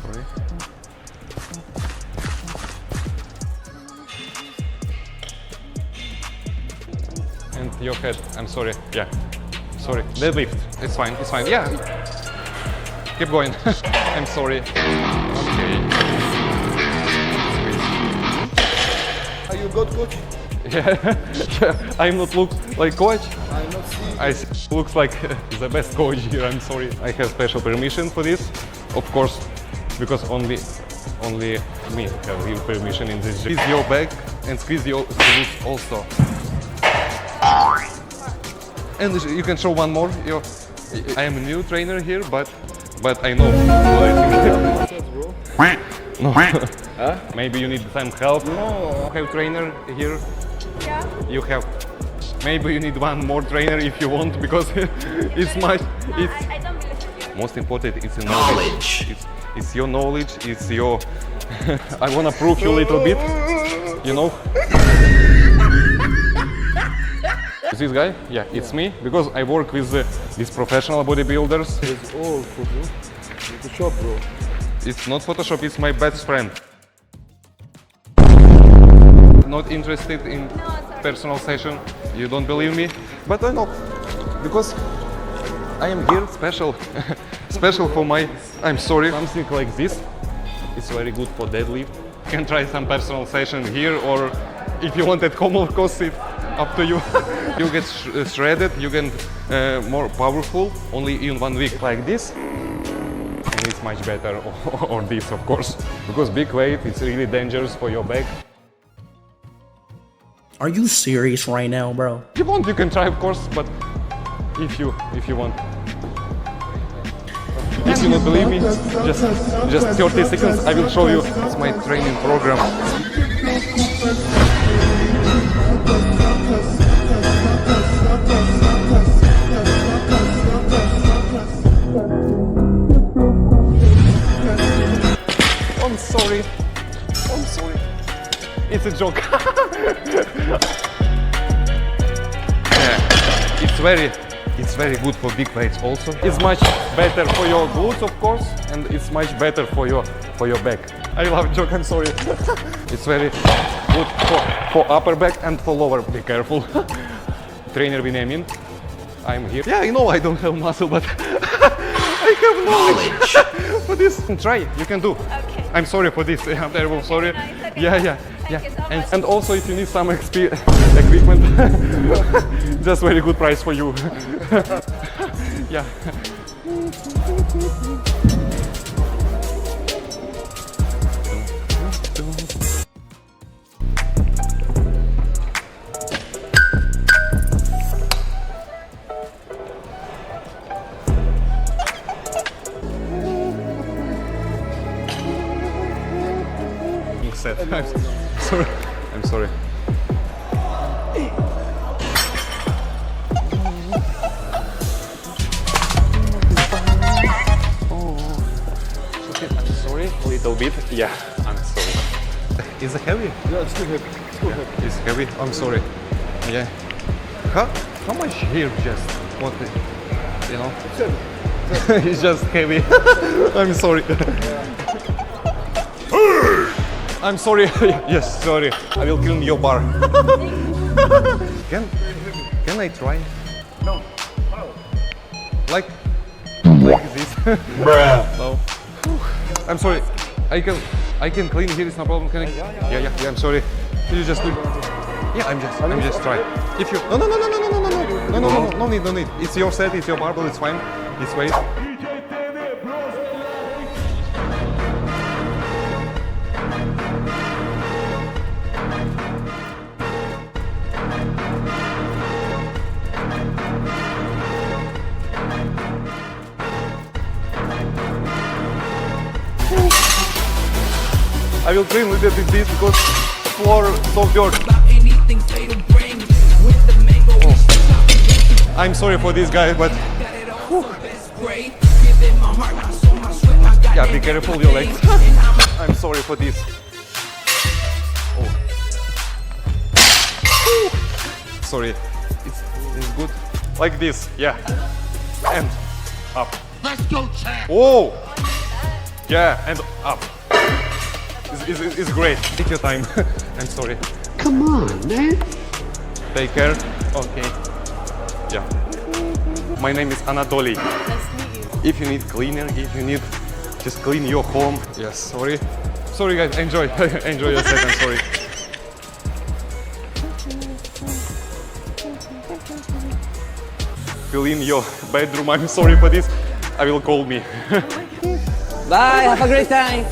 Sorry. And your head. I'm sorry. Yeah. Sorry. Deadlift. It's fine. It's fine. Yeah. Keep going. I'm sorry. Okay. Are you good, coach? Yeah. I'm not look like coach. I'm not seeing. I looks like the best coach here. I'm sorry. I have special permission for this, of course, because only me have real permission in this gym. Squeeze your back and squeeze your glutes also. And you can show one more. I am a new trainer here, but I know. No. Huh? Maybe you need some help. No. Have trainer here. Yeah. You have. Maybe you need one more trainer if you want, because it's much. No, It's I don't believe you. most important. It's knowledge. It's your knowledge. It's your. I wanna prove you a little bit. You know. Is this guy? Yeah, it's me, because I work with these professional bodybuilders. It's all for you. It's a shop, bro. It's not Photoshop. It's my best friend. Not interested in personal session. You don't believe me, but I know, because I am here special, special for my. I'm sorry. Something like this. It's very good for deadlift. You can try some personal session here, or if you want at home, of course, it's up to you. You get shredded. You get more powerful only in 1 week, like this. And it's much better, or this, of course, because big weight, it's really dangerous for your back. Are you serious right now, bro? If you want, you can try, of course, but if you want. If you don't believe me, just 30 seconds, I will show you. It's my training program. I'm sorry. I'm sorry. It's a joke. Yeah, it's very good for big weights also. It's much better for your glutes, of course, and it's much better for your back. I love joke. I'm sorry. It's very good for upper back and for lower. Be careful. Trainer Benjamin, I'm here. Yeah, I know I don't have muscle, but I have knowledge for this. Try. You can do. Okay. I'm sorry for this. I'm terrible. Sorry. No, it's okay. Yeah. Thank you so much. And also, if you need some equipment, just very good price for you. Yeah. Set. I'm sorry. Okay, I'm sorry. A little bit. Yeah, I'm sorry. Is it heavy? Yeah, it's too heavy. It's too heavy. It's heavy. I'm sorry. Yeah. How much here? Just what? You know? It's heavy. It's just heavy. I'm sorry. I'm sorry. Yes, sorry. I will clean your bar. Can I try? No. Like this? Bruh. No. I'm sorry. I can clean here. It's no problem. Can I? Yeah. I'm sorry. You just do. Yeah, I'm just trying. If you no need. It's your set. It's your barbell. It's fine. It's weight. I will clean a little bit this because floor so dirty. Oh. I'm sorry for this guy, but whew. Yeah, be careful your legs. I'm sorry for this. Oh. Sorry, it's good. Like this, yeah. and up. Let's go, champ. Oh, yeah, and up. It's great. Take your time. I'm sorry. Come on, man. Take care. Okay. Yeah. My name is Anatoly. Nice to meet you. If you need cleaner, if you need just clean your home. Yes, sorry. Sorry guys, enjoy. Enjoy your set, I'm sorry. Clean your bedroom, I'm sorry for this. I will call me. Bye, have a great time.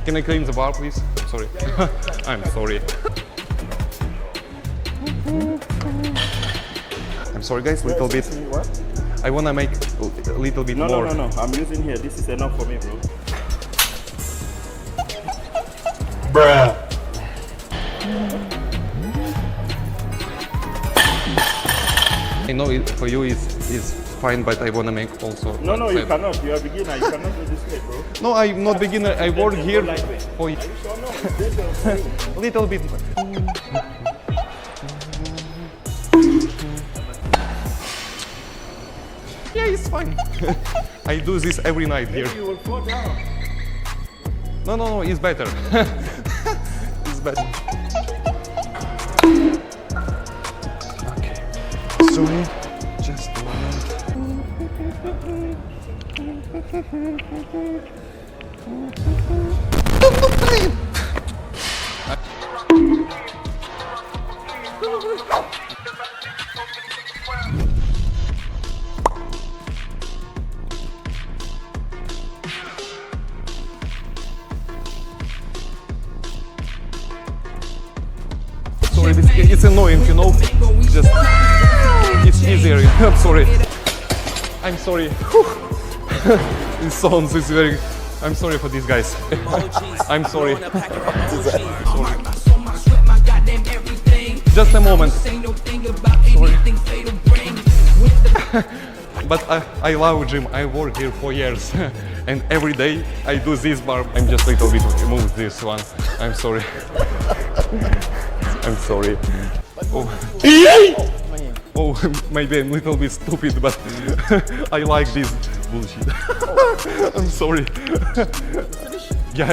Can I clean the bar, please? I'm sorry. I'm sorry. I'm sorry, guys. Little bit. What? I wanna make a little bit more. No. I'm using here. This is enough for me, bro. Bruh. I know it, for you is fine, but I wanna make also. No, you cannot. You are a beginner. You cannot do this way, bro. No, I'm not beginner. I work here for Are you sure? No, it's little bit. Yeah, it's fine. I do this every night here. you will fall down. No, it's better. It's better. Okay. Sorry, just a moment. Sorry, it's annoying, you know. Just it's easier. I'm sorry. I'm sorry. It sounds is very. I'm sorry for these guys. I'm sorry. Just a moment. Sorry. But I love gym. I work here for years, and every day I do this bar. I'm just a little bit move this one. I'm sorry. I'm sorry. Oh, maybe I'm a little bit stupid, but I like this bullshit. I'm sorry. Yeah.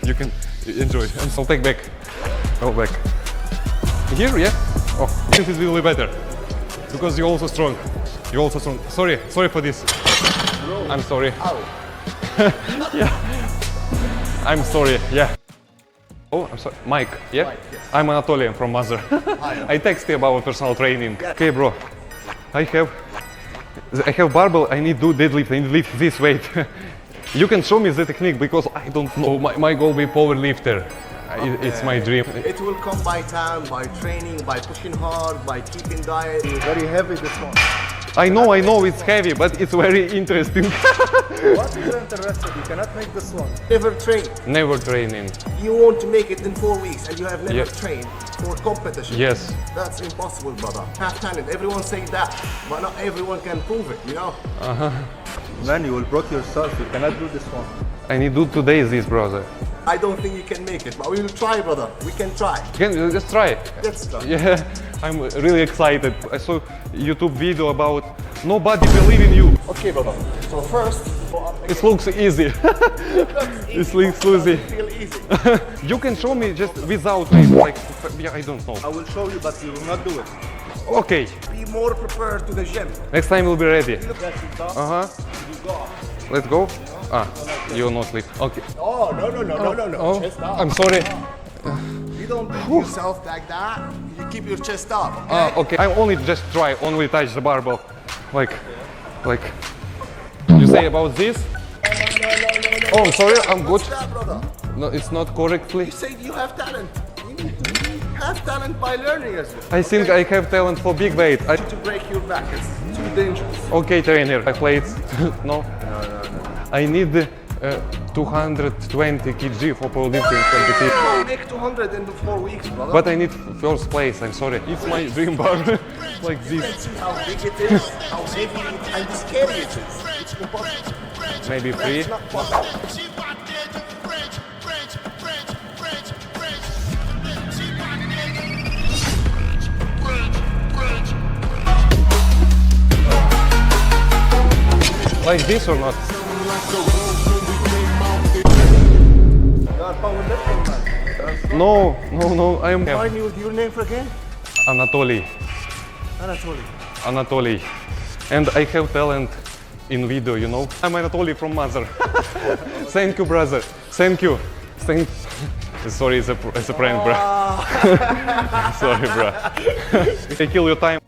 You can enjoy. And I'll take back. Go back. Here, yeah? Oh, this is really better. Because you're also strong. You're also strong. Sorry for this. I'm sorry. Yeah. I'm sorry, yeah. Oh, I'm sorry. Mike, yeah? Mike, yes. I'm Anatoly from Mother. I text you about personal training. Okay, bro. I have barbell. I need to do deadlift. I need to lift this weight. You can show me the technique because I don't know. My goal be power lifter. It's my dream. It will come by time, by training, by pushing hard, by keeping diet. Very heavy, this one. I know it's heavy, but it's very interesting. What is interested? You cannot make this one. Never train. Never training. You want to make it in 4 weeks and you have never Yes. trained for competition. Yes. That's impossible, brother. Have talent. Everyone say that, but not everyone can prove it, you know? Man, you will break yourself. You cannot do this one. I need to do today this, brother. I don't think you can make it, but we will try, brother. We can try. Can you just try? Let's try. Yeah, I'm really excited. I saw YouTube video about nobody believe in you. Okay, brother. So first, It looks easy. It looks easy. feel easy. You can show me just without me, like, yeah, I don't know. I will show you, but you will not do it. Okay, Be more prepared to the gym. next time we'll be ready. That's it, huh? Uh-huh. You go. Let's go. You're not lift. Okay. Oh, no. Oh, Chest up. I'm sorry. You don't beat yourself like that. You keep your chest up. Okay. I only just try, only touch the barbell. Like. You say about this? No. Oh, sorry, I'm good. What's that, brother? No, it's not correctly. You said you have talent. You need to have talent by learning as well. I think I have talent for big weight. To break your back, it's too dangerous. Okay, trainer. I played. No. I need 220 kg for powerlifting competition. You make 200 in the 4 weeks, brother. But I need first place. I'm sorry. It's my dream bar. Like this. Let's see how big it is, how heavy and scary it is. maybe 3. Like this or not? You are powerlifting, man. No, I am Remind me with your name again? Anatoly. Anatoly. Anatoly. And I have talent in video, you know. I'm Anatoly from Mother. Thank you, brother. Thank you. Sorry, it's a prank, bro. Sorry, bro. I kill your time.